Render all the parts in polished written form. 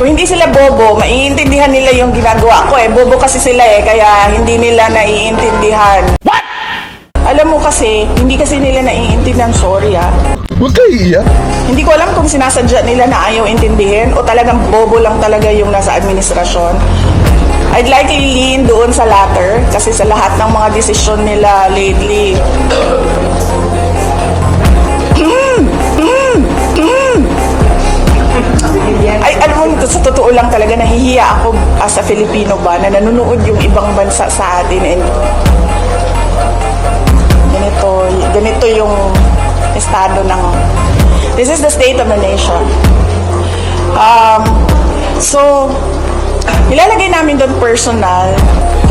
Kung hindi sila bobo, maiintindihan nila yung ginagawa ko eh. Bobo kasi sila eh, kaya hindi nila naiintindihan. What? Alam mo kasi, hindi kasi nila naiintindihan, sorry ah. Huwag kayo iiyak. Hindi ko alam kung sinasadya nila na ayaw intindihin o talagang bobo lang talaga yung nasa administrasyon. I'd likely lean doon sa latter kasi sa lahat ng mga desisyon nila lately. Ay, alam mo, sa totoo lang talaga, nahihiya ako as a Filipino ba na nanonood yung ibang bansa sa atin and ganito yung estado ng this is the state of the nation. So, ilalagay namin doon personal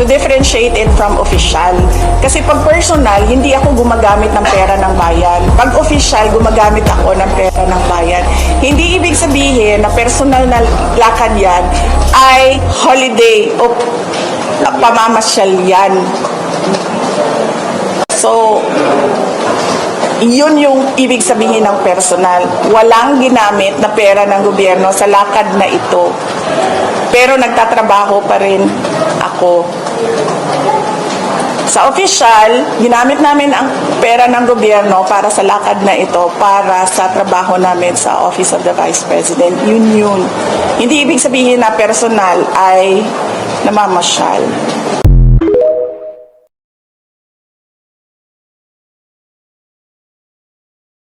to differentiate it from official. Kasi pag personal, hindi ako gumagamit ng pera ng bayan. Pag official, gumagamit ako ng pera ng bayan. Hindi ibig sabihin na personal na lakad yan ay holiday o pamamasyal yan. So, yun yung ibig sabihin ng personal. Walang ginamit na pera ng gobyerno sa lakad na ito. Pero nagtatrabaho pa rin ako. Sa official, ginamit namin ang pera ng gobyerno para sa lakad na ito, para sa trabaho namin sa Office of the Vice President. Yun. Hindi ibig sabihin na personal ay namamasyal.